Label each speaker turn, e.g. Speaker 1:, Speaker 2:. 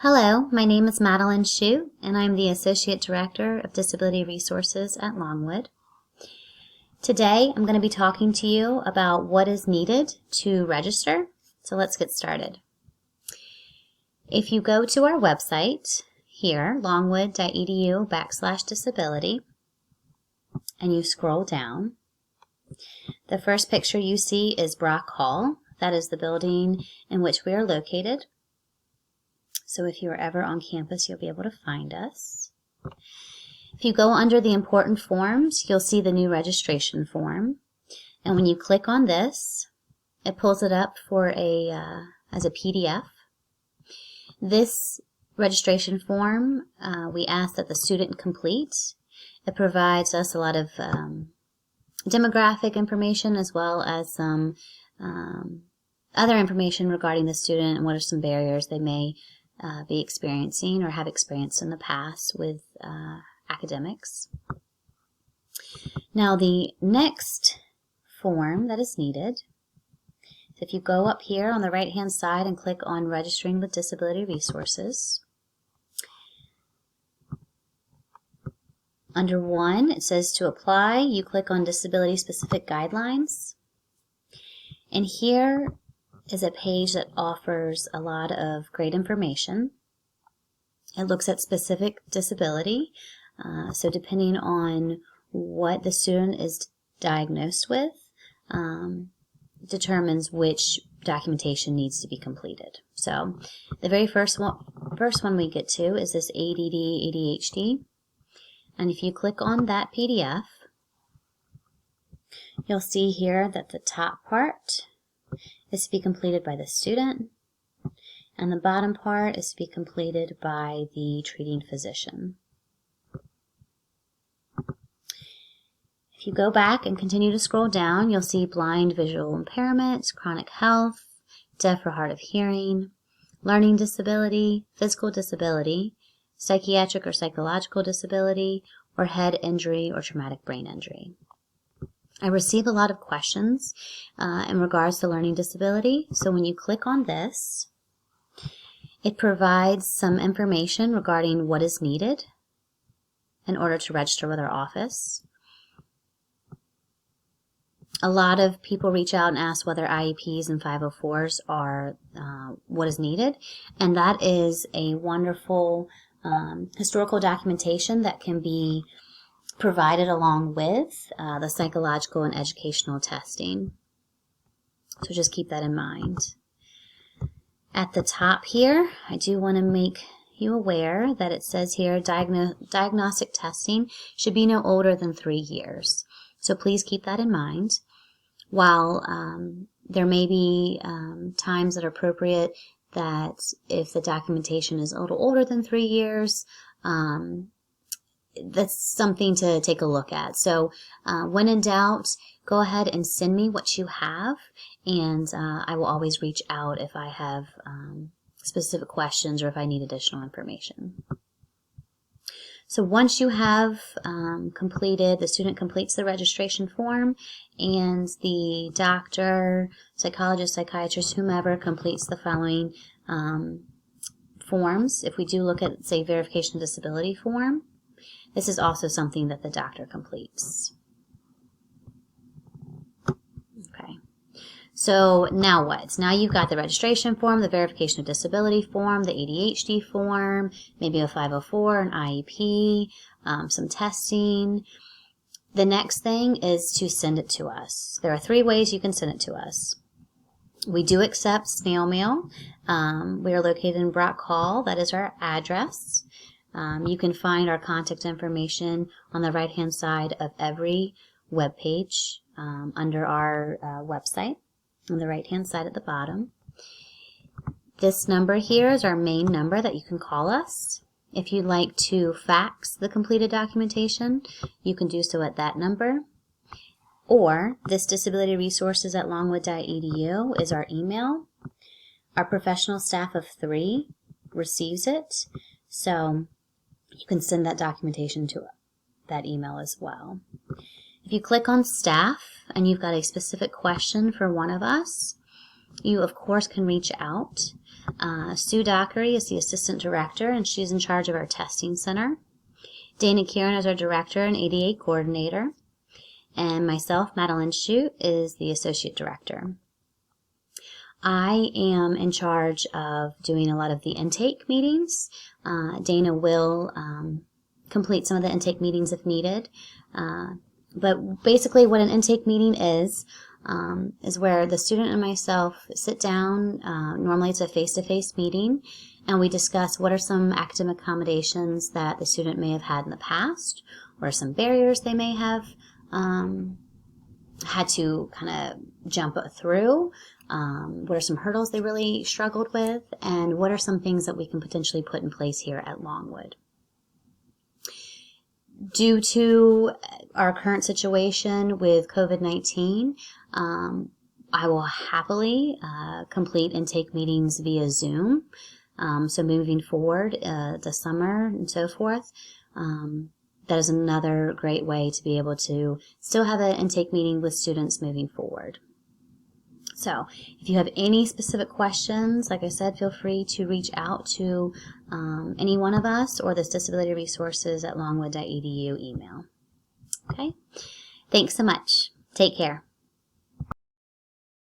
Speaker 1: Hello, my name is Madeline Shue, and I'm the Associate Director of Disability Resources at Longwood. Today, I'm going to be talking to you about what is needed to register, so let's get started. If you go to our website here, longwood.edu/disability, and you scroll down, the first picture you see is Brock Hall. That is the building in which we are located. So if you're ever on campus, you'll be able to find us. If you go under the important forms, you'll see the new registration form. And when you click on this, it pulls it up for as a PDF. This registration form, we ask that the student complete. It provides us a lot of demographic information as well as some other information regarding the student and what are some barriers they may be experiencing or have experienced in the past with academics. Now the next form that is needed, if you go up here on the right hand side and click on Registering with Disability Resources, under 1 it says to apply, you click on Disability Specific Guidelines, and here is a page that offers a lot of great information. It looks at specific disability, so depending on what the student is diagnosed with, determines which documentation needs to be completed. So the very first one we get to is this ADD, ADHD, and if you click on that PDF, you'll see here that the top part is to be completed by the student, and the bottom part is to be completed by the treating physician. If you go back and continue to scroll down, you'll see blind visual impairment, chronic health, deaf or hard of hearing, learning disability, physical disability, psychiatric or psychological disability, or head injury or traumatic brain injury. I receive a lot of questions in regards to learning disability, so when you click on this, it provides some information regarding what is needed in order to register with our office. A lot of people reach out and ask whether IEPs and 504s are what is needed, and that is a wonderful historical documentation that can be provided along with the psychological and educational testing. So just keep that in mind. At the top here, I do want to make you aware that it says here diagnostic testing should be no older than 3 years. So please keep that in mind. While there may be times that are appropriate that if the documentation is a little older than 3 years, that's something to take a look at. So when in doubt, go ahead and send me what you have, and I will always reach out if I have specific questions or if I need additional information. So once you have completed, the student completes the registration form, and the doctor, psychologist, psychiatrist, whomever completes the following forms. If we do look at, say, verification of disability form, this is also something that the doctor completes. Okay. So now what? Now you've got the registration form, the verification of disability form, the ADHD form, maybe a 504, an IEP, some testing. The next thing is to send it to us. There are 3 ways you can send it to us. We do accept snail mail. We are located in Brock Hall. That is our address. You can find our contact information on the right-hand side of every web page under our website, on the right-hand side at the bottom. This number here is our main number that you can call us. If you'd like to fax the completed documentation, you can do so at that number. Or this disability resources at longwood.edu is our email. Our professional staff of 3 receives it, so you can send that documentation to that email as well. If you click on staff and you've got a specific question for one of us, you of course can reach out. Sue Dockery is the assistant director, and she's in charge of our testing center. Dana Kieran is our director and ADA coordinator. And myself, Madeline Shute, is the associate director. I am in charge of doing a lot of the intake meetings. Dana will complete some of the intake meetings if needed. But basically what an intake meeting is where the student and myself sit down. Normally it's a face-to-face meeting, and we discuss what are some academic accommodations that the student may have had in the past, or some barriers they may have had to kind of jump through. What are some hurdles they really struggled with, and what are some things that we can potentially put in place here at Longwood. Due to our current situation with COVID-19, I will happily complete intake meetings via Zoom. So moving forward, the summer and so forth, that is another great way to be able to still have an intake meeting with students moving forward. So if you have any specific questions, like I said, feel free to reach out to any one of us or this disability resources at longwood.edu email. Okay? Thanks so much. Take care.